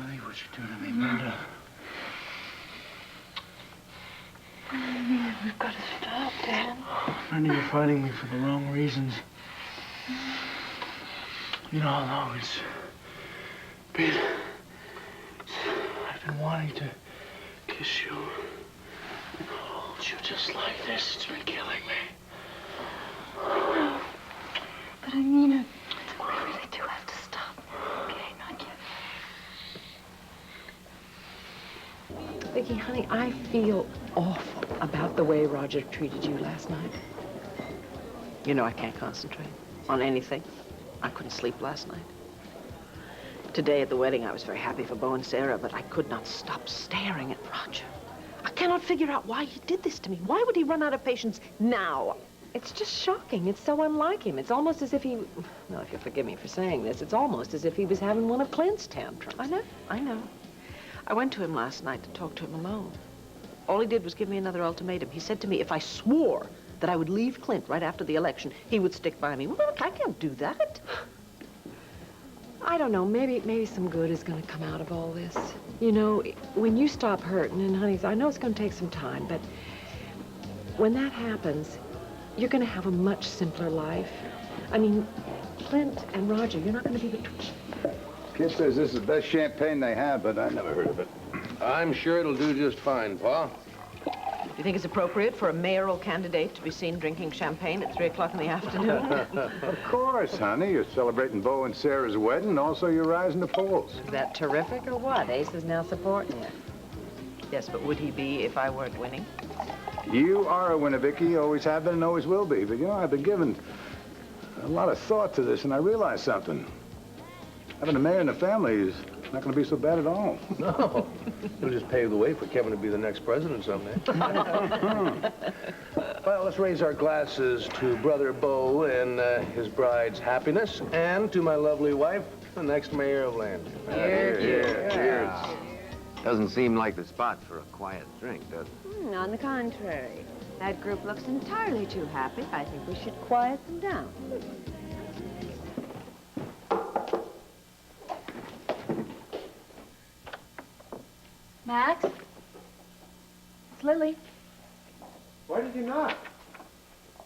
believe what you're doing to me, Brenda. We've got to stop, Dad. Brenda, you're fighting me for the wrong reasons. You know how long it's been. I've been wanting to kiss you and hold you just like this. It's been killing me. I know. But I mean it. We really do have to stop. Okay, not yet. Vicky, honey, I feel awful about the way Roger treated you last night. You know I can't concentrate on anything. I couldn't sleep last night. Today at the wedding, I was very happy for Beau and Sarah, but I could not stop staring at Roger. I cannot figure out why he did this to me. Why would he run out of patience now? It's just shocking. It's so unlike him. It's almost as if he... Well, if you'll forgive me for saying this, it's almost as if he was having one of Clint's tantrums. I know. I went to him last night to talk to him alone. All he did was give me another ultimatum. He said to me if I swore that I would leave Clint right after the election, he would stick by me. Well, look, I can't do that. I don't know, maybe some good is going to come out of all this. You know, when you stop hurting, and honey, I know it's going to take some time, but when that happens, you're going to have a much simpler life. I mean, Clint and Roger, you're not going to be between... Kid says this is the best champagne they have, but I never heard of it. I'm sure it'll do just fine, Pa. Do you think it's appropriate for a mayoral candidate to be seen drinking champagne at 3 o'clock in the afternoon? Of course, honey. You're celebrating Beau and Sarah's wedding, and also you're rising the polls. Is that terrific or what? Ace is now supporting you. Yes, but would he be if I weren't winning? You are a winner, Vicky. You always have been and always will be. But, you know, I've been giving a lot of thought to this, and I realized something. Having a mayor in the family is not going to be so bad at all. No. It'll just pave the way for Kevin to be the next president someday. Well, let's raise our glasses to Brother Beau and his bride's happiness, and to my lovely wife, the next mayor of Lansing. Cheers. Doesn't seem like the spot for a quiet drink, does it? On the contrary. That group looks entirely too happy. I think we should quiet them down. Max? It's Lily. Why did you knock?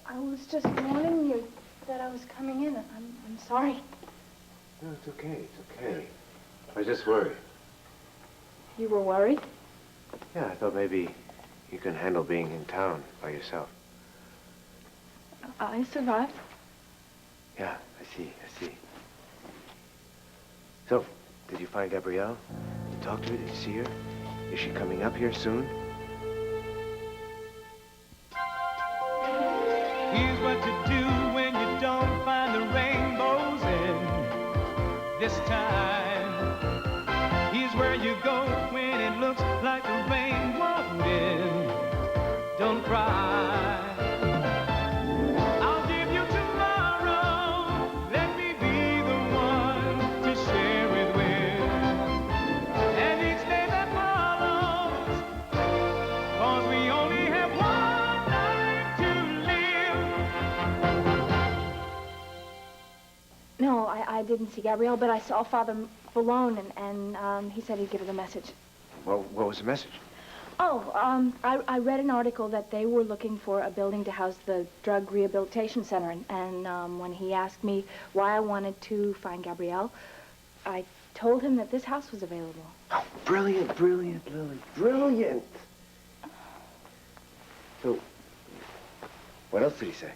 I was just warning you that I was coming in. I'm sorry. No, it's okay. It's okay. I was just worried. You were worried? Yeah, I thought maybe you can handle being in town by yourself. I survived. Yeah, I see. So, did you find Gabrielle? Did you talk to her? Did you see her? Is she coming up here soon? Here's what you do when you don't find the rainbows in this time. Here's where you go when it looks like the rain won't end. Don't cry. I'll give you tomorrow. Let me be the one to share it with. And each day that follows, 'cause we only have one life to live. No, I didn't see Gabrielle, but I saw Father Malone, and he said he'd give her the message. Well, what was the message? Oh, I read an article that they were looking for a building to house the drug rehabilitation center, and when he asked me why I wanted to find Gabrielle, I told him that this house was available. Oh, brilliant, Lily. Brilliant. So, what else did he say?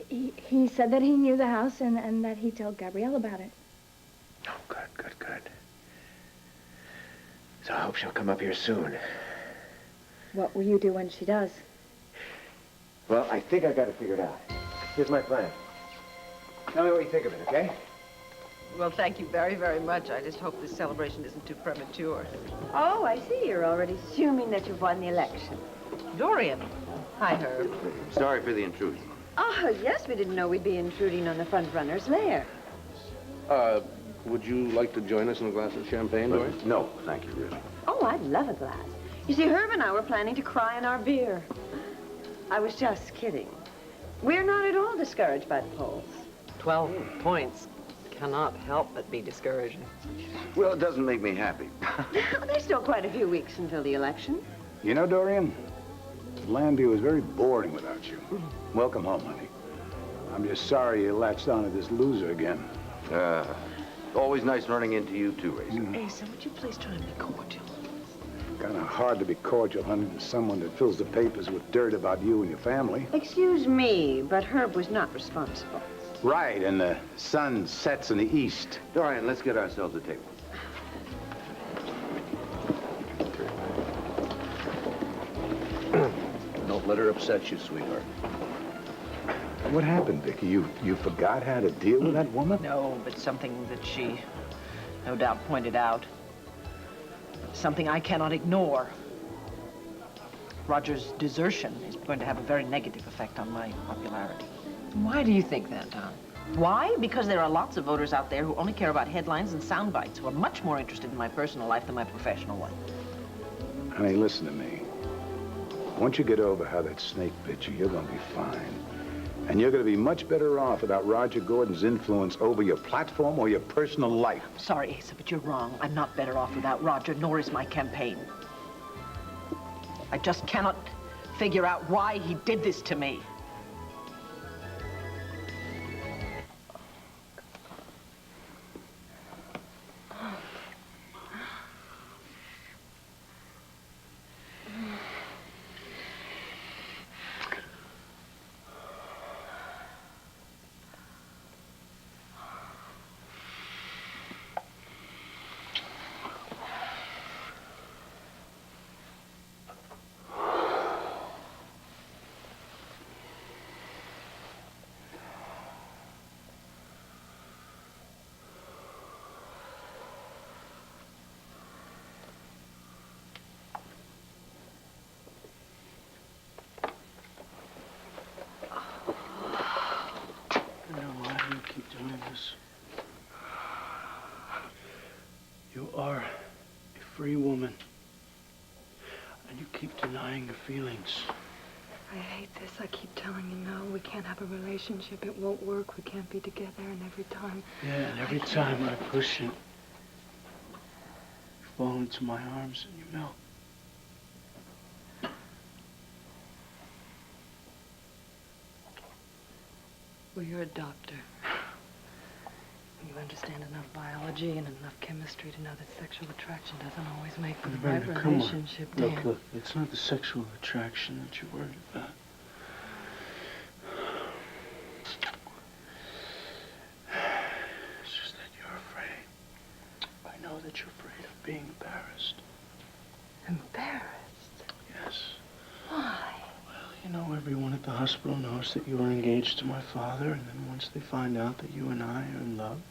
He said that he knew the house and that he'd tell Gabrielle about it. Oh, good. So I hope she'll come up here soon. What will you do when she does? Well, I think I got it figured out. Here's my plan. Tell me what you think of it, okay? Well, thank you very, very much. I just hope this celebration isn't too premature. Oh, I see. You're already assuming that you've won the election. Dorian. Hi, Herb. Sorry for the intrusion. Oh, yes, we didn't know we'd be intruding on the front runner's lair. Would you like to join us in a glass of champagne, Dory? No, thank you, really. Oh, I'd love a glass. You see, Herb and I were planning to cry in our beer. I was just kidding. We're not at all discouraged by the polls. 12 points. cannot help but be discouraging. Well, it doesn't make me happy. There's still quite a few weeks until the election. You know, Dorian, Landview is very boring without you. Welcome home, honey. I'm just sorry you latched on to this loser again. Always nice running into you, too, Asa. Asa, would you please try and be cordial? Kind of hard to be cordial, honey, to someone that fills the papers with dirt about you and your family. Excuse me, but Herb was not responsible. Right, and the sun sets in the east. Dorian, let's get ourselves a table. Don't let her upset you, sweetheart. What happened, Vicky? You forgot how to deal with that woman? No, but something that she no doubt pointed out. Something I cannot ignore. Roger's desertion is going to have a very negative effect on my popularity. Why do you think that, Tom? Why? Because there are lots of voters out there who only care about headlines and sound bites, who are much more interested in my personal life than my professional one. Honey, listen to me. Once you get over how that snake bit you, you're going to be fine. And you're going to be much better off without Roger Gordon's influence over your platform or your personal life. Sorry, Asa, but you're wrong. I'm not better off without Roger, nor is my campaign. I just cannot figure out why he did this to me. You are a free woman, and you keep denying your feelings. I hate this. I keep telling you no, we can't have a relationship. It won't work. We can't be together. And every time... Yeah, and every time I push it, you fall into my arms and you melt. Well, you're a doctor. You understand enough biology and enough chemistry to know that sexual attraction doesn't always make for the right Brenda, come relationship, on. Dan. Look, it's not the sexual attraction that you're worried about. It's just that you're afraid. I know that you're afraid of being embarrassed. Embarrassed? Yes. Why? Well, you know, everyone at the hospital knows that you are engaged to my father, and then once they find out that you and I are in love...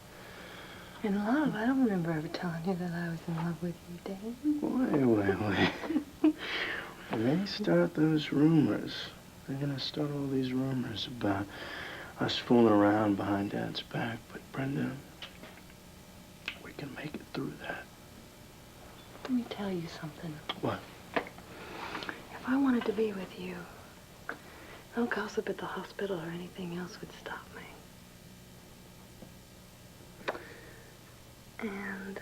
In love? I don't remember ever telling you that I was in love with you, Dan. Wait. When they start those rumors, they're gonna start all these rumors about us fooling around behind Dad's back. But Brenda, we can make it through that. Let me tell you something. What? If I wanted to be with you, no gossip at the hospital or anything else would stop me. And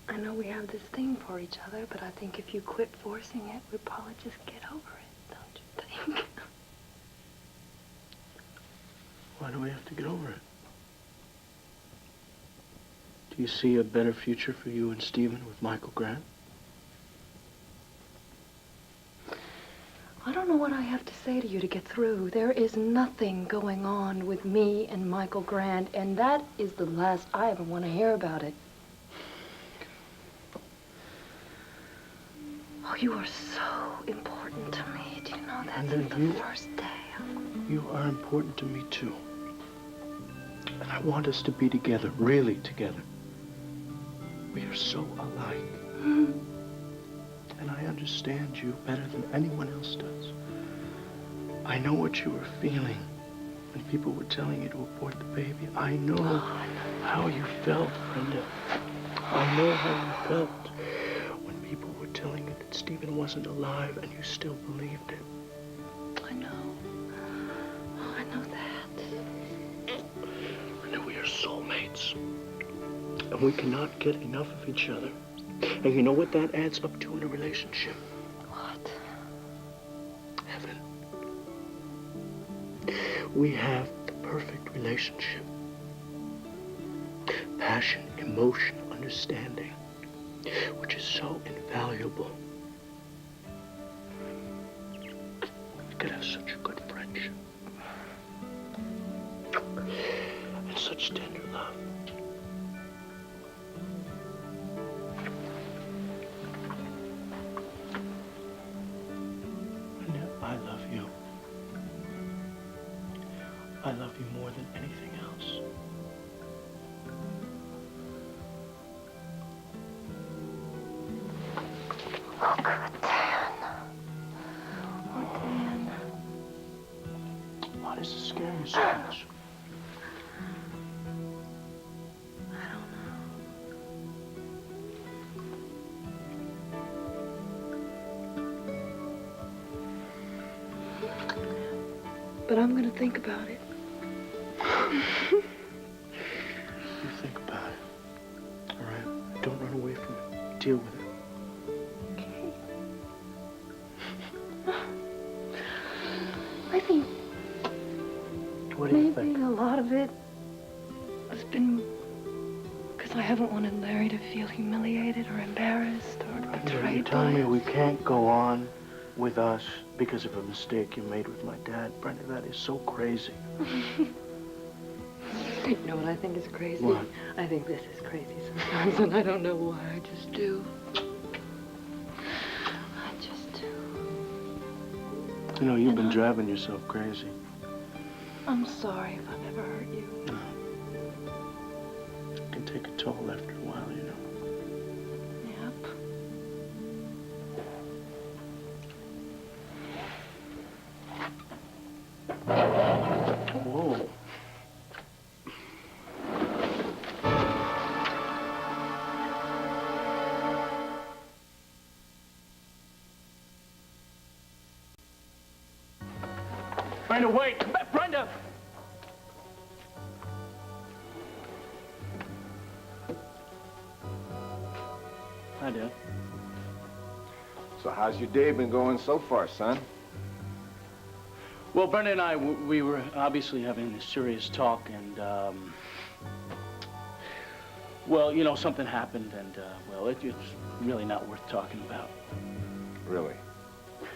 I know we have this thing for each other, but I think if you quit forcing it, we'd probably just get over it, don't you think? Why do we have to get over it? Do you see a better future for you and Stephen with Michael Grant? I don't know what I have to say to you to get through. There is nothing going on with me and Michael Grant, and that is the last I ever want to hear about it. Oh, you are so important to me. Do you know that And since then the first day? You are important to me, too. And I want us to be together, really together. We are so alike. Hmm? And I understand you better than anyone else does. I know what you were feeling when people were telling you to abort the baby. I know how you felt, Brenda. I know how you felt when people were telling you that Stephen wasn't alive and you still believed it. I know. Oh, I know that. Brenda, we are soulmates. And we cannot get enough of each other. And you know what that adds up to in a relationship? What? Heaven. We have the perfect relationship. Passion, emotion, understanding, which is so invaluable. We could have such a good friendship. And such tender love. And I love you. I love you more than anything else. Oh, Dan. Oh, Dan. Why does it scare you so much? I don't know. But I'm gonna think about it. You think about it. All right? Don't run away from it. Deal with it. I think What do you maybe think? a lot of it has been because I haven't wanted Larry to feel humiliated or embarrassed or You're betrayed by telling me us. we can't go on with us because of a mistake you made with my dad? Brenda, that is so crazy. You know what I think is crazy? What? I think this is crazy sometimes, and I don't know why. I just do. I just do. You know, you've And been I- driving yourself crazy. I'm sorry if I've ever hurt you. No. It can take a toll after a while, you know. Yep. Whoa. Brenda, wait! Brenda! Hi, Dad. So how's your day been going so far, son? Well, Brenda and I, we were obviously having a serious talk, and, well, you know, something happened, and, well, it's really not worth talking about. Really?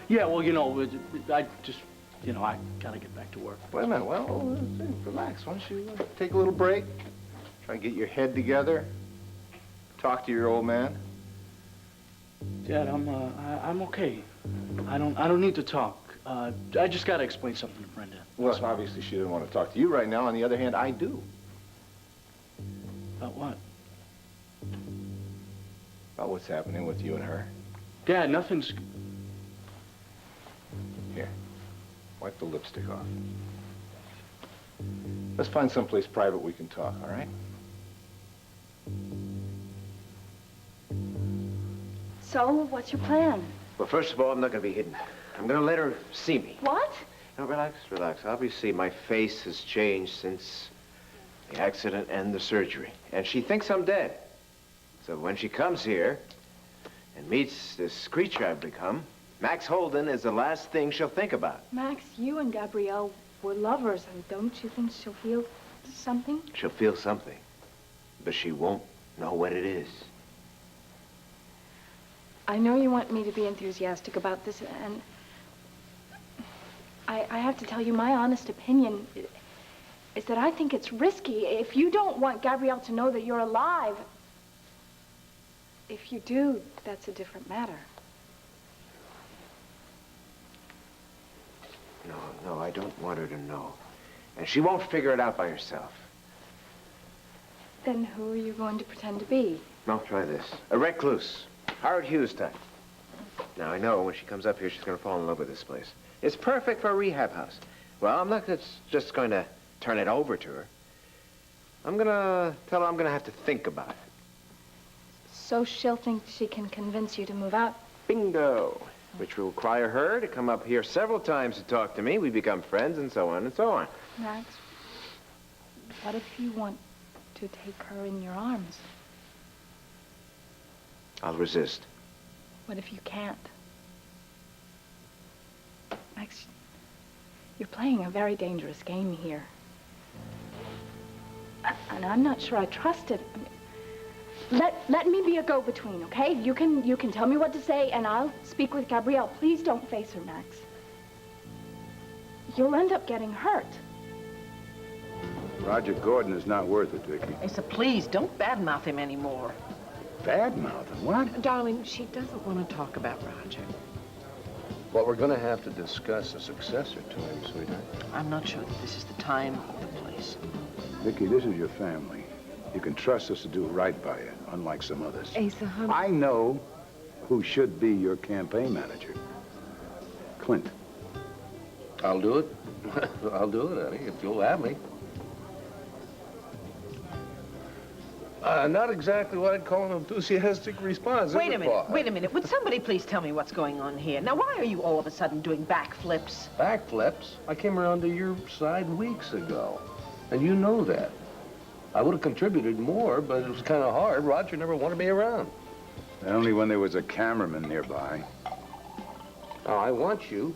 Yeah, well, you know, I just, you know, I gotta get back to work. Wait a minute. Well, relax. Why don't you take a little break? Try and get your head together. Talk to your old man. Dad, I'm okay. I don't need to talk. I just gotta explain something to Brenda. Well, obviously she didn't want to talk to you right now. On the other hand, I do. About what? About what's happening with you and her. Dad, nothing's... Here, wipe the lipstick off. Let's find someplace private we can talk, all right? So, what's your plan? Well, first of all, I'm not going to be hidden. I'm going to let her see me. What? Now, relax, relax. Obviously, my face has changed since the accident and the surgery. And she thinks I'm dead. So when she comes here and meets this creature I've become, Max Holden is the last thing she'll think about. Max, you and Gabrielle were lovers, and don't you think she'll feel something? She'll feel something, but she won't know what it is. I know you want me to be enthusiastic about this, and I have to tell you, my honest opinion is that I think it's risky. If you don't want Gabrielle to know that you're alive, if you do, that's a different matter. No, I don't want her to know. And she won't figure it out by herself. Then who are you going to pretend to be? No, try this. A recluse. Howard Hughes type. Now, I know when she comes up here, she's going to fall in love with this place. It's perfect for a rehab house. Well, I'm not just going to turn it over to her. I'm going to tell her I'm going to have to think about it. So she'll think she can convince you to move out? Bingo. Which will require her to come up here several times to talk to me. We become friends and so on and so on. Max, what if you want to take her in your arms? I'll resist. What if you can't? Max, you're playing a very dangerous game here. And I'm not sure I trust it. I mean, let me be a go-between, okay? You can tell me what to say, and I'll speak with Gabrielle. Please don't face her, Max. You'll end up getting hurt. Roger Gordon is not worth it, Vicky. Asa, please, don't badmouth him anymore. Badmouth him? What? Darling, she doesn't want to talk about Roger. Well, we're going to have to discuss a successor to him, sweetheart. I'm not sure that this is the time or the place. Vicky, this is your family. You can trust us to do right by you, unlike some others. Asa, honey. I know who should be your campaign manager. Clint. I'll do it. I'll do it, honey, if you'll have me. Not exactly what I'd call an enthusiastic response. Wait a minute. Would somebody please tell me what's going on here? Now, why are you all of a sudden doing backflips? Backflips? I came around to your side weeks ago, and you know that. I would have contributed more, but it was kind of hard. Roger never wanted me around. Only when there was a cameraman nearby. Now, I want you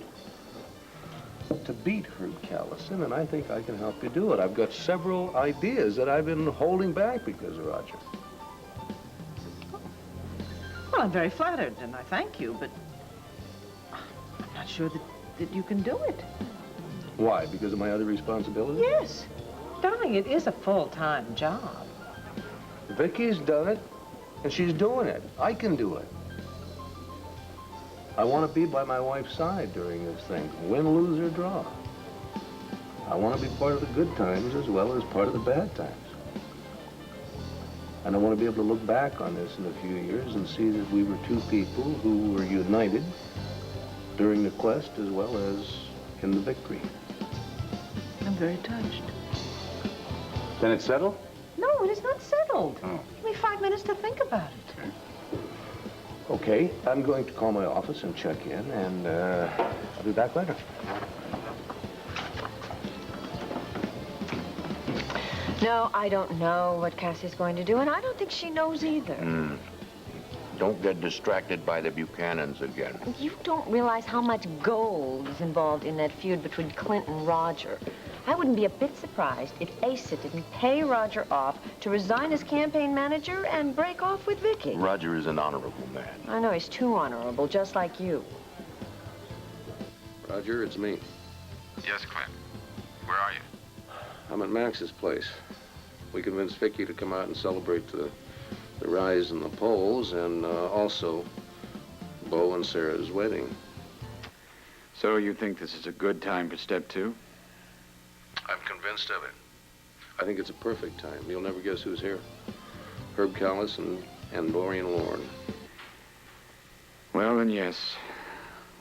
to beat Herb Callison, and I think I can help you do it. I've got several ideas that I've been holding back because of Roger. Well, I'm very flattered, and I thank you, but I'm not sure that you can do it. Why? Because of my other responsibilities? Yes. Darling, it is a full-time job. Vicky's done it, and she's doing it. I can do it. I want to be by my wife's side during this thing, win, lose, or draw. I want to be part of the good times as well as part of the bad times. And I want to be able to look back on this in a few years and see that we were two people who were united during the quest as well as in the victory. I'm very touched. Then it's settled? No, it is not settled. Oh. Give me 5 minutes to think about it. Okay, I'm going to call my office and check in, and I'll be back later. No, I don't know what Cassie's going to do, and I don't think she knows either. Don't get distracted by the Buchanans again. You don't realize how much gold is involved in that feud between Clint and Roger. I wouldn't be a bit surprised if Asa didn't pay Roger off to resign as campaign manager and break off with Vicky. Roger is an honorable man. I know, he's too honorable, just like you. Roger, it's me. Yes, Clint. Where are you? I'm at Max's place. We convinced Vicky to come out and celebrate the rise in the polls and also Bo and Sarah's wedding. So you think this is a good time for step 2? I'm convinced of it. I think it's a perfect time. You'll never guess who's here. Herb Callison and Maureen Lorne. Well, then, yes.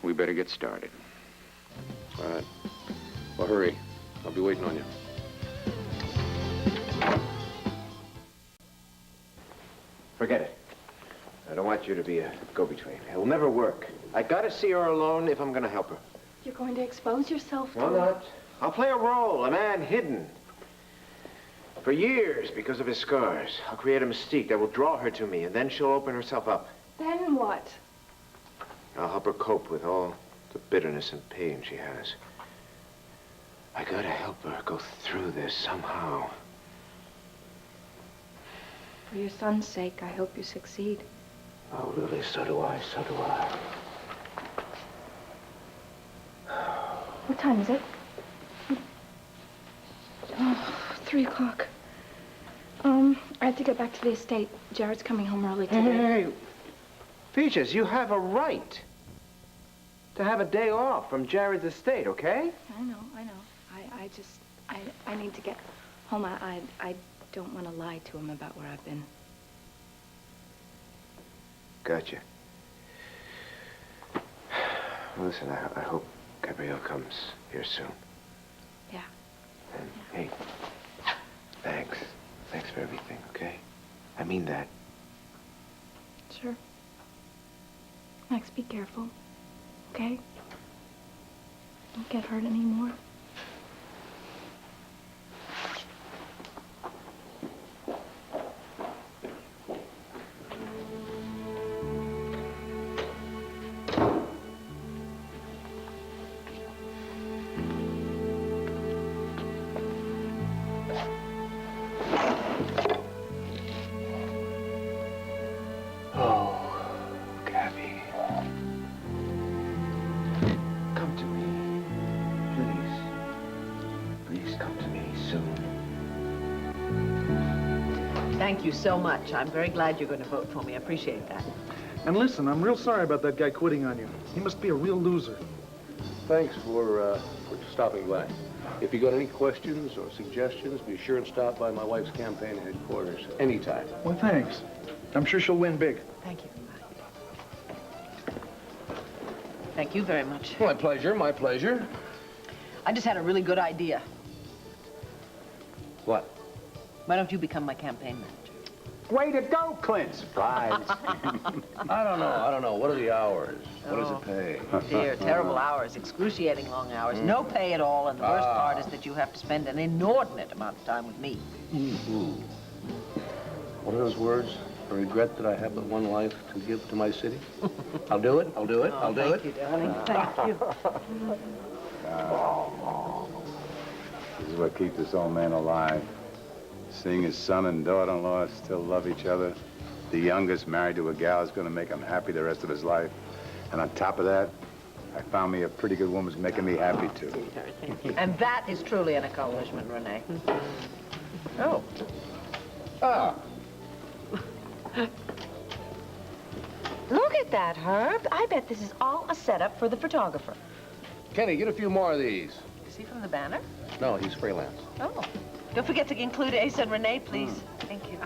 We better get started. All right. Well, hurry. I'll be waiting on you. Forget it. I don't want you to be a go-between. It'll never work. I gotta see her alone if I'm gonna help her. You're going to expose yourself to Why her? not? I'll play a role, a man hidden for years because of his scars. I'll create a mystique that will draw her to me, and then she'll open herself up. Then what? I'll help her cope with all the bitterness and pain she has. I gotta help her go through this somehow. For your son's sake, I hope you succeed. Oh, really? So do I. So do I. What time is it? Oh, 3 o'clock. I have to get back to the estate. Jared's coming home early today. Hey, Peaches, you have a right to have a day off from Jared's estate, okay? I know. I need to get home. I don't want to lie to him about where I've been. Gotcha. Well, listen, I hope Gabrielle comes here soon. Yeah. And, hey, thanks. Thanks for everything, okay? I mean that. Sure. Max, be careful, okay? Don't get hurt anymore. Thank you so much. I'm very glad you're going to vote for me. I appreciate that. And listen, I'm real sorry about that guy quitting on you. He must be a real loser. Thanks for stopping by. If you got any questions or suggestions, be sure and stop by my wife's campaign headquarters anytime. Well, thanks. I'm sure she'll win big. Thank you. Thank you very much. My pleasure, my pleasure. I just had a really good idea. What? Why don't you become my campaign manager? Way to go, Clint. Surprise. I don't know. What are the hours? What does it pay? Dear, terrible hours, excruciating long hours, no pay at all, and the worst part is that you have to spend an inordinate amount of time with me. What are those words? I regret that I have but one life to give to my city. I'll do it. I'll do it. I'll do it. Thank you, darling. Thank you. This is what keeps this old man alive. Seeing his son and daughter-in-law still love each other. The youngest married to a gal is going to make him happy the rest of his life. And on top of that, I found me a pretty good woman who's making me happy, too. And that is truly an accomplishment, Renee. Oh. Ah. Look at that, Herb. I bet this is all a setup for the photographer. Kenny, get a few more of these. Is he from the Banner? No, he's freelance. Oh. Don't forget to include Ace and Renee, please. Thank you.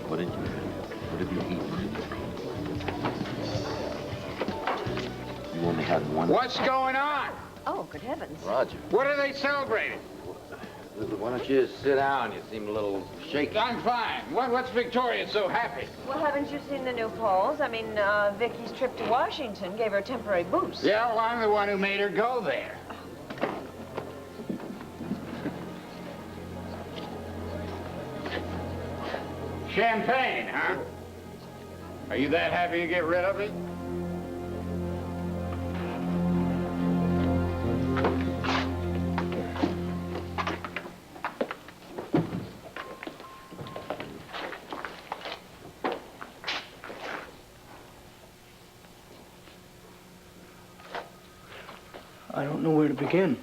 What did you eat? You only had one? What's going on? Oh, good heavens. Roger. What are they celebrating? Why don't you sit down? You seem a little shaky. I'm fine. What's Victoria so happy? Well, haven't you seen the new polls? I mean, Vicky's trip to Washington gave her a temporary boost. Yeah, well, I'm the one who made her go there. Champagne, huh? Are you that happy to get rid of it? I don't know where to begin.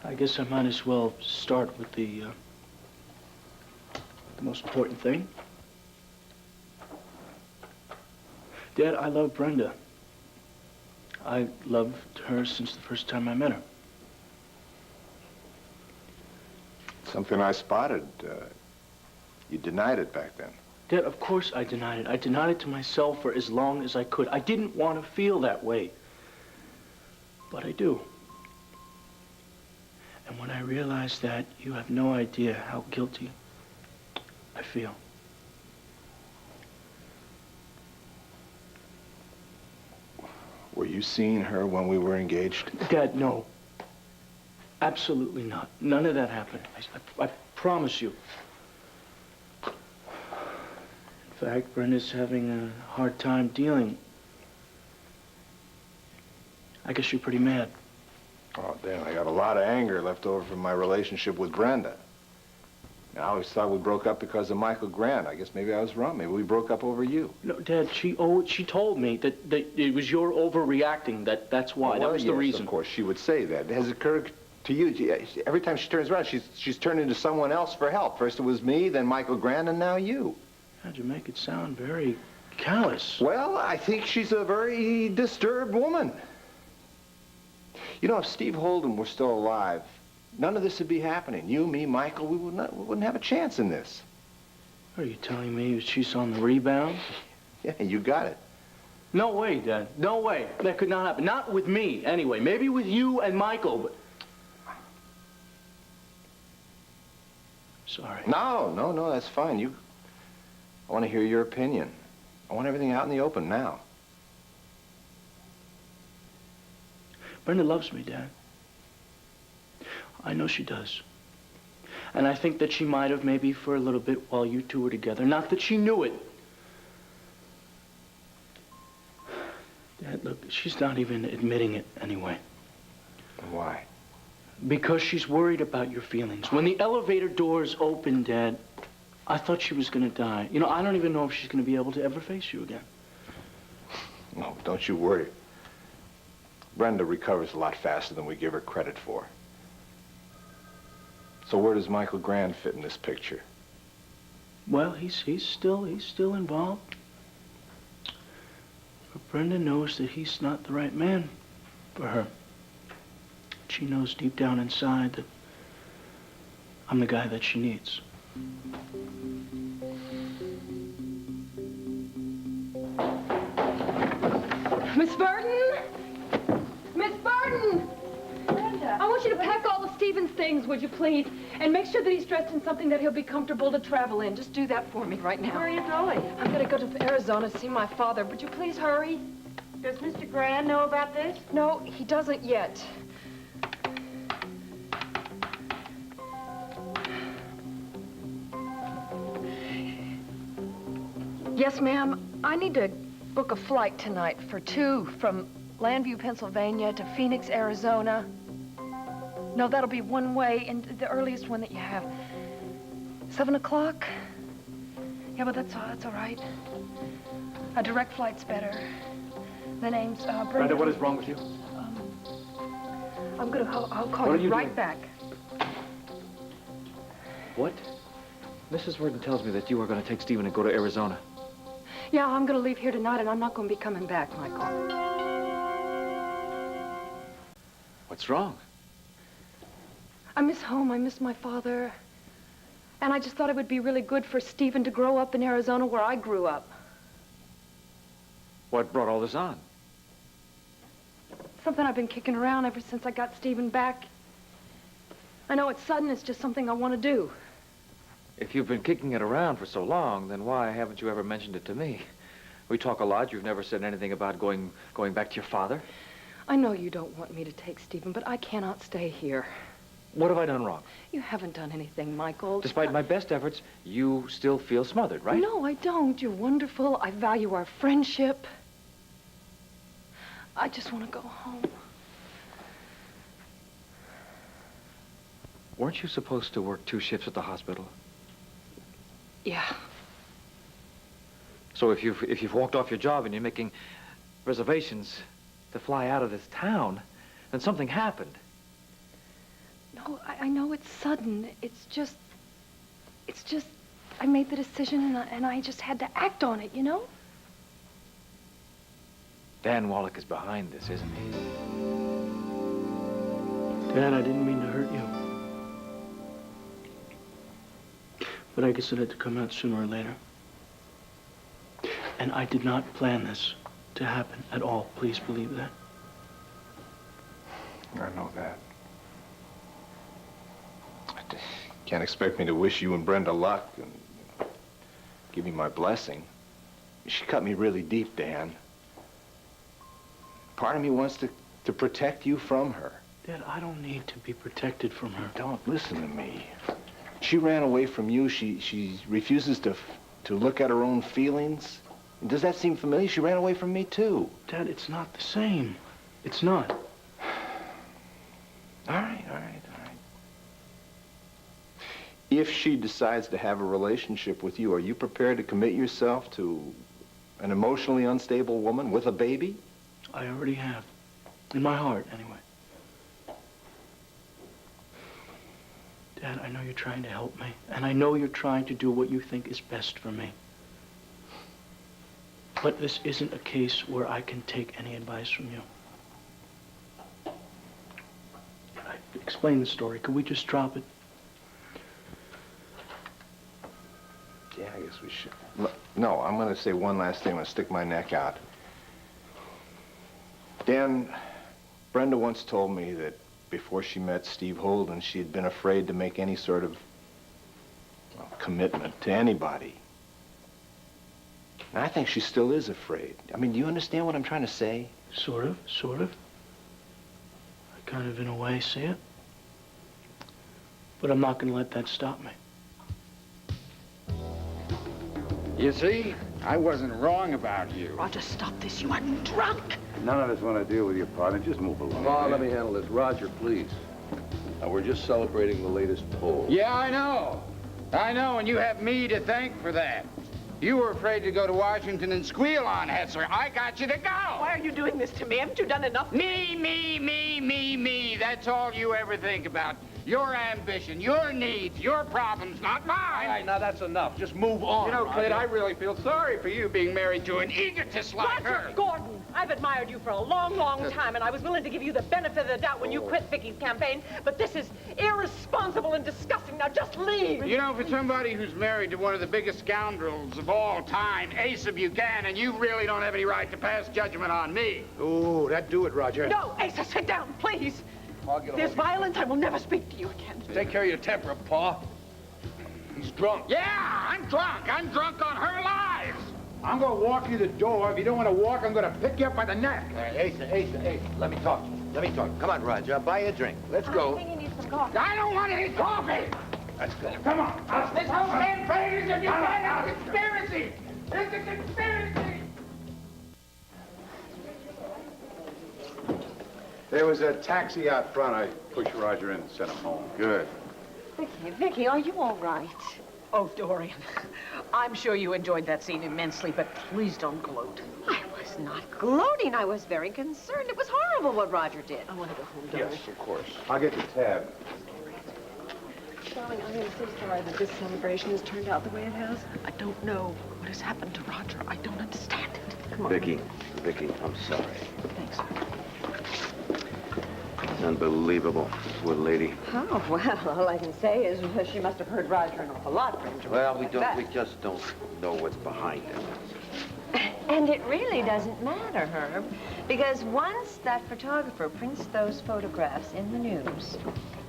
I guess I might as well start with the most important thing. Dad, I love Brenda. I loved her since the first time I met her. Something I spotted. You denied it back then. Dad, of course I denied it. I denied it to myself for as long as I could. I didn't want to feel that way. But I do. And when I realize that, you have no idea how guilty I feel. Were you seeing her when we were engaged? Dad, no. Absolutely not. None of that happened. I promise you. In fact, Brenda's having a hard time dealing. I guess you're pretty mad. Oh, damn, I got a lot of anger left over from my relationship with Brenda. I always thought we broke up because of Michael Grant. I guess maybe I was wrong. Maybe we broke up over you. No, Dad, she told me that it was your overreacting, that's why. Well, that was the yes, reason. Of course, she would say that. Has it occurred to you? Every time she turns around, she's turned into someone else for help. First it was me, then Michael Grant, and now you. How'd you make it sound very callous? Well, I think she's a very disturbed woman. You know, if Steve Holden were still alive, none of this would be happening. You, me, Michael, we wouldn't have a chance in this. Are you telling me she's on the rebound? Yeah, you got it. No way, Dad. No way. That could not happen. Not with me, anyway. Maybe with you and Michael, but... Sorry. No, that's fine. I want to hear your opinion. I want everything out in the open now. Brenda loves me, Dad. I know she does. And I think that she might have maybe for a little bit while you two were together. Not that she knew it. Dad, look, she's not even admitting it anyway. Why? Because she's worried about your feelings. When the elevator doors opened, Dad, I thought she was going to die. You know, I don't even know if she's going to be able to ever face you again. No, don't you worry. Brenda recovers a lot faster than we give her credit for. So where does Michael Grand fit in this picture? Well, he's still involved. But Brenda knows that he's not the right man for her. She knows deep down inside that I'm the guy that she needs. Miss Burton! Miss Burton! Brenda. I want you to pack all of Stephen's things, would you please? And make sure that he's dressed in something that he'll be comfortable to travel in. Just do that for me right now. Where are you going? I'm going to go to Arizona to see my father. Would you please hurry? Does Mr. Grand know about this? No, he doesn't yet. Yes, ma'am. I need to book a flight tonight for 2 from Landview, Pennsylvania to Phoenix, Arizona. No, that'll be one way, and the earliest one that you have. 7 o'clock? Yeah, but that's all right. A direct flight's better. The name's Brenda, what is wrong with you? I'll call you right back. What? Mrs. Worden tells me that you are going to take Stephen and go to Arizona. Yeah, I'm going to leave here tonight, and I'm not going to be coming back, Michael. What's wrong? I miss home. I miss my father. And I just thought it would be really good for Stephen to grow up in Arizona where I grew up. What brought all this on? Something I've been kicking around ever since I got Stephen back. I know it's sudden. It's just something I want to do. If you've been kicking it around for so long, then why haven't you ever mentioned it to me? We talk a lot. You've never said anything about going back to your father. I know you don't want me to take Stephen, but I cannot stay here. What have I done wrong? You haven't done anything, Michael. Despite my best efforts, you still feel smothered, right? No, I don't. You're wonderful. I value our friendship. I just want to go home. Weren't you supposed to work 2 shifts at the hospital? Yeah. So if you've walked off your job and you're making reservations to fly out of this town, then something happened. No, I know it's sudden. It's just, I made the decision and I just had to act on it, you know? Dan Wallach is behind this, isn't he? Dad, I didn't mean to hurt you. But I guess it had to come out sooner or later. And I did not plan this to happen at all. Please believe that. I know that. You can't expect me to wish you and Brenda luck and give you my blessing. She cut me really deep, Dan. Part of me wants to protect you from her. Dad, I don't need to be protected from her. Don't listen to me. She ran away from you. She refuses to look at her own feelings. Does that seem familiar? She ran away from me, too. Dad, it's not the same. It's not. All right. If she decides to have a relationship with you, are you prepared to commit yourself to an emotionally unstable woman with a baby? I already have. In my heart, anyway. Dad, I know you're trying to help me. And I know you're trying to do what you think is best for me. But this isn't a case where I can take any advice from you. I explain the story. Could we just drop it? Yeah, I guess we should. No, I'm going to say one last thing. I'm going to stick my neck out. Dan, Brenda once told me that before she met Steve Holden, she had been afraid to make any sort of commitment to anybody. And I think she still is afraid. I mean, do you understand what I'm trying to say? Sort of. I kind of, in a way, see it. But I'm not going to let that stop me. You see, I wasn't wrong about you. Roger, stop this. You are drunk. None of us want to deal with your partner. Just move along. Come on, let me handle this. Roger, please. Now, we're just celebrating the latest poll. Yeah, I know, and you have me to thank for that. You were afraid to go to Washington and squeal on Hetzer. I got you to go. Why are you doing this to me? Haven't you done enough? Me. That's all you ever think about. Your ambition, your needs, your problems, not mine. All right, now that's enough. Just move on. You know, Clint, Roger. I really feel sorry for you being married to an egotist like Roger her. Gordon, I've admired you for a long, long time, and I was willing to give you the benefit of the doubt when you quit Vicky's campaign, but this is irresponsible and disgusting. Now just leave. You know, for somebody who's married to one of the biggest scoundrels of all time, Asa Buchanan, you really don't have any right to pass judgment on me. Ooh, that do it, Roger. No, Asa, sit down, please. If there's violence, I will never speak to you again. Take care of your temper, Pa. He's drunk. Yeah, I'm drunk. I'm drunk on her lives. I'm gonna walk you to the door. If you don't want to walk, I'm gonna pick you up by the neck. Asa, let me talk to you. Let me talk. Come on, Roger. I'll buy you a drink. Let's go. I think you need some coffee. I don't want any coffee. Let's go. Come on. This whole campaign is a Buchanan conspiracy. It's a conspiracy. There was a taxi out front. I pushed Roger in and sent him home. Good. Vicky, are you all right? Oh, Dorian, I'm sure you enjoyed that scene immensely, but please don't gloat. I was not gloating. I was very concerned. It was horrible what Roger did. I want to go home, Dorian. Yes, of course. I'll get the tab. Darling, I am so sorry that this celebration has turned out the way it has. I don't know what has happened to Roger. I don't understand it. Come on. Vicky, I'm sorry. Thanks. It's unbelievable, poor lady. Oh, well, all I can say is she must have heard Roger an awful lot for him to Well, react like we just don't know what's behind it. And it really doesn't matter, Herb, because once that photographer prints those photographs in the news,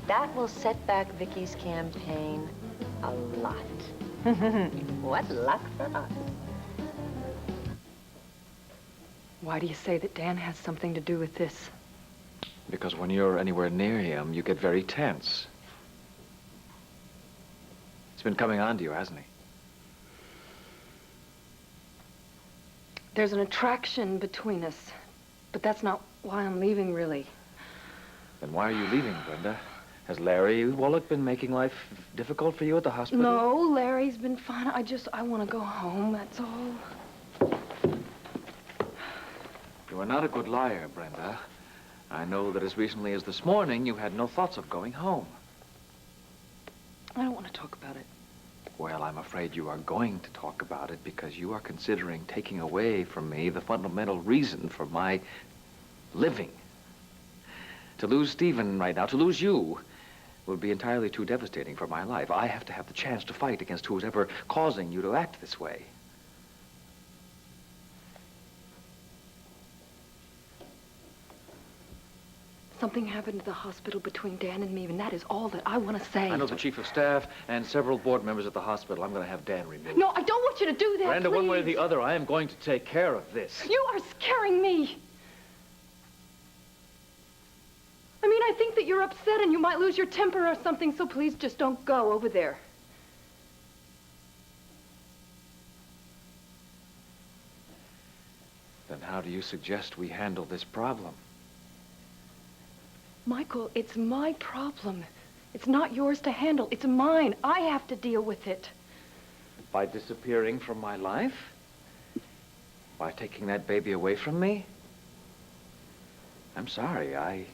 that will set back Vicky's campaign a lot. What luck for us. Why do you say that Dan has something to do with this? Because when you're anywhere near him, you get very tense. He's been coming on to you, hasn't he? There's an attraction between us, but that's not why I'm leaving, really. Then why are you leaving, Brenda? Has Larry Wallach been making life difficult for you at the hospital? No, Larry's been fine. I want to go home, that's all. You are not a good liar, Brenda. I know that as recently as this morning, you had no thoughts of going home. I don't want to talk about it. Well, I'm afraid you are going to talk about it because you are considering taking away from me the fundamental reason for my living. To lose Stephen right now, to lose you, would be entirely too devastating for my life. I have to have the chance to fight against who is ever causing you to act this way. Something happened at the hospital between Dan and me, and that is all that I want to say. I know the chief of staff and several board members at the hospital. I'm going to have Dan removed. No, I don't want you to do that, Brenda, please. one way or the other, I am going to take care of this. You are scaring me. I mean, I think that you're upset and you might lose your temper or something, so please just don't go over there. Then how do you suggest we handle this problem? Michael, it's my problem. It's not yours to handle. It's mine. I have to deal with it. By disappearing from my life? By taking that baby away from me? I'm sorry, I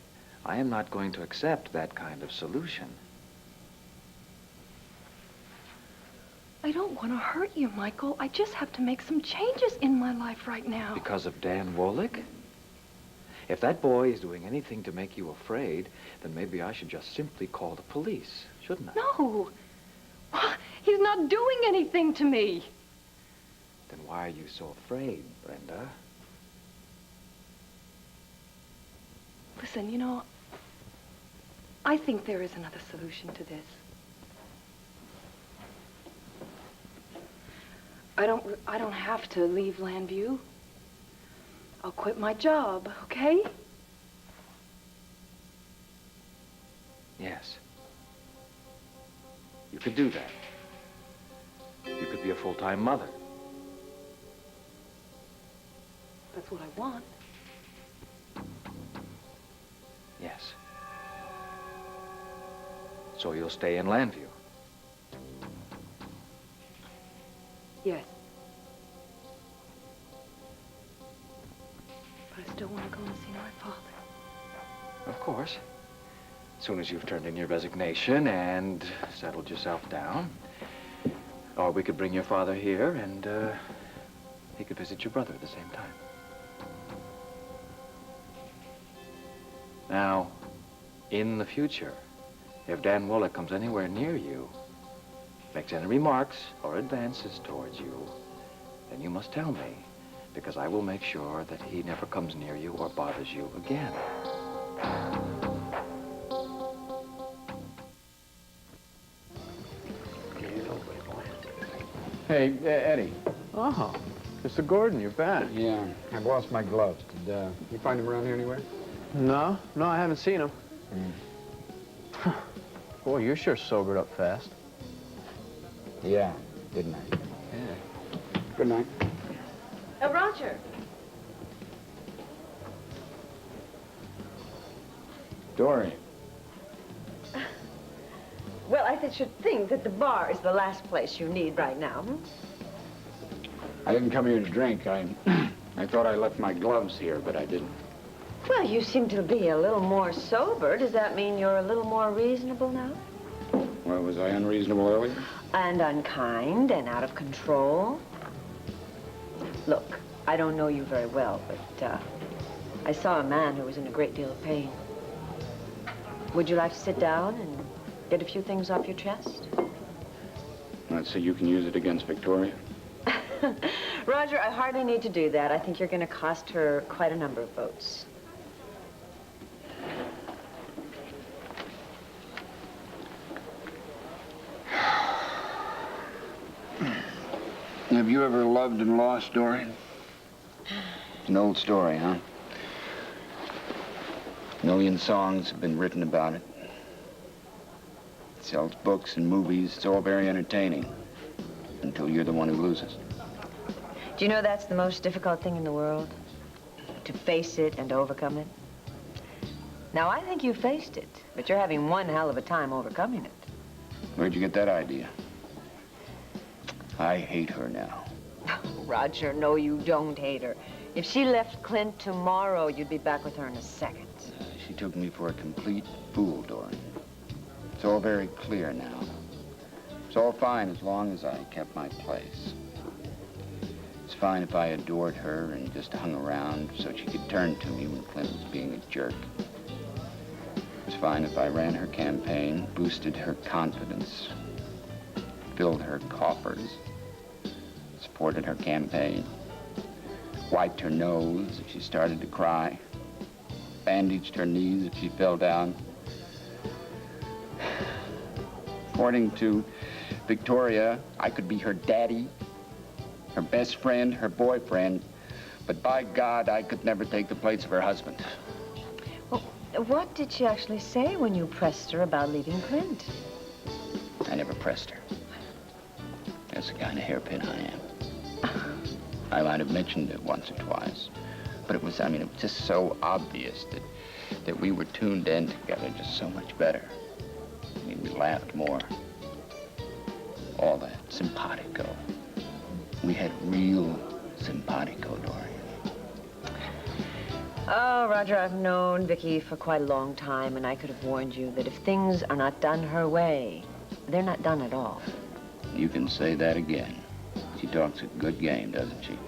am not going to accept that kind of solution. I don't want to hurt you, Michael. I just have to make some changes in my life right now. Because of Dan Wallach? If that boy is doing anything to make you afraid, then maybe I should just simply call the police, shouldn't I? No. He's not doing anything to me. Then why are you so afraid, Brenda? Listen, you know, I think there is another solution to this. I don't have to leave Landview. I'll quit my job, okay? Yes. You could do that. You could be a full-time mother. That's what I want. Yes. So you'll stay in Landview? Yes. But I still want to go and see my father. Of course. as soon as you've turned in your resignation and settled yourself down. Or we could bring your father here and he could visit your brother at the same time. Now, in the future, if Dan Woolek comes anywhere near you, makes any remarks or advances towards you, then you must tell me, because I will make sure that he never comes near you or bothers you again. Hey, Eddie. Oh, Mr. Gordon, you're back. Yeah, I've lost my gloves. Did you find them around here anywhere? No, I haven't seen him. Boy, you're sure sobered up fast. Yeah, didn't I? Yeah. Good night. Roger. Dory. Well, I should think that the bar is the last place you need right now. I didn't come here to drink. I thought I left my gloves here, but I didn't. Well, you seem to be a little more sober. Does that mean you're a little more reasonable now? Well, was I unreasonable earlier? And unkind and out of control? Look, I don't know you very well, but I saw a man who was in a great deal of pain. Would you like to sit down and get a few things off your chest? Let's see, you can use it against Victoria. Roger, I hardly need to do that. I think you're going to cost her quite a number of votes. Have you ever loved and lost, Dory? It's an old story, huh? A million songs have been written about it. It sells books and movies. It's all very entertaining. Until you're the one who loses. Do you know that's the most difficult thing in the world? To face it and overcome it? Now, I think you faced it, but you're having one hell of a time overcoming it. Where'd you get that idea? I hate her now. Roger, no, you don't hate her. If she left Clint tomorrow, you'd be back with her in a second. She took me for a complete fool, Dory. It's all very clear now. It's all fine as long as I kept my place. It's fine if I adored her and just hung around so she could turn to me when Clint was being a jerk. It's fine if I ran her campaign, boosted her confidence, filled her coffers, supported her campaign, wiped her nose if she started to cry, bandaged her knees if she fell down. According to Victoria, I could be her daddy, her best friend, her boyfriend, but by God, I could never take the place of her husband. Well, what did she actually say when you pressed her about leaving Clint? I never pressed her. That's the kind of hairpin I am. I might have mentioned it once or twice, but it was just so obvious that we were tuned in together just so much better. I mean, we laughed more. All that simpatico. We had real simpatico, Dory. Oh, Roger, I've known Vicky for quite a long time, and I could have warned you that if things are not done her way, they're not done at all. You can say that again. She talks a good game, doesn't she?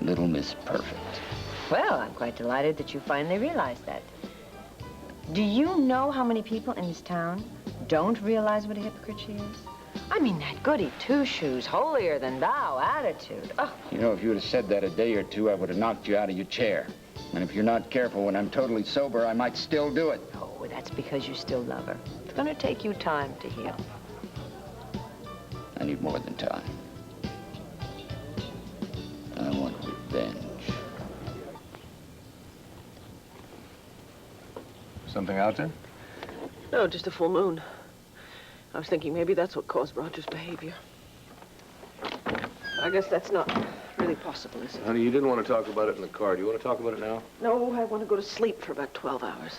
Little Miss Perfect. Well, I'm quite delighted that you finally realized that. Do you know how many people in this town don't realize what a hypocrite she is? I mean, that goody two-shoes, holier-than-thou attitude. Oh. You know, if you would have said that a day or two, I would have knocked you out of your chair. And if you're not careful when I'm totally sober, I might still do it. Oh, that's because you still love her. It's going to take you time to heal. I need more than time. I want revenge. Something out there? No, just a full moon. I was thinking maybe that's what caused Roger's behavior. I guess that's not really possible, is it? Honey, you didn't want to talk about it in the car. Do you want to talk about it now? No, I want to go to sleep for about 12 hours.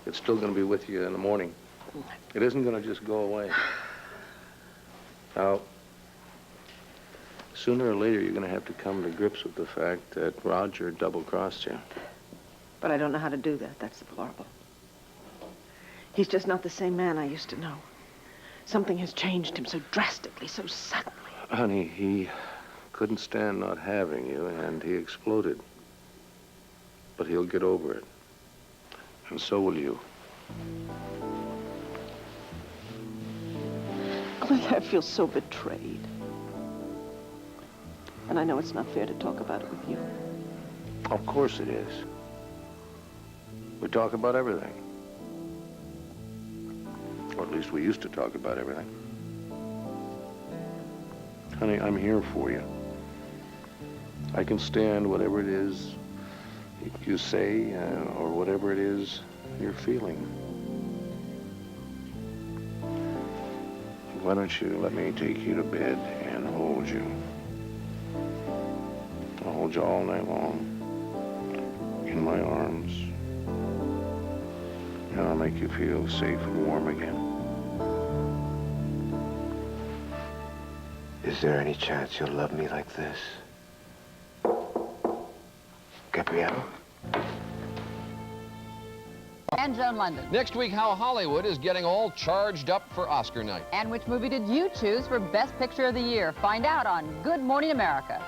It's still going to be with you in the morning. It isn't going to just go away. Now, sooner or later, you're going to have to come to grips with the fact that Roger double-crossed you. But I don't know how to do that. That's deplorable. He's just not the same man I used to know. Something has changed him so drastically, so suddenly. Honey, he couldn't stand not having you, and he exploded. But he'll get over it. And so will you. Clint, I feel so betrayed. And I know it's not fair to talk about it with you. Of course it is. We talk about everything. Or at least we used to talk about everything. Honey, I'm here for you. I can stand whatever it is you say, or whatever it is you're feeling. Why don't you let me take you to bed and hold you? I'll hold you all night long in my arms. And I'll make you feel safe and warm again. Is there any chance you'll love me like this? Gabrielle? And Joan London. Next week, how Hollywood is getting all charged up for Oscar night. And which movie did you choose for Best Picture of the Year? Find out on Good Morning America.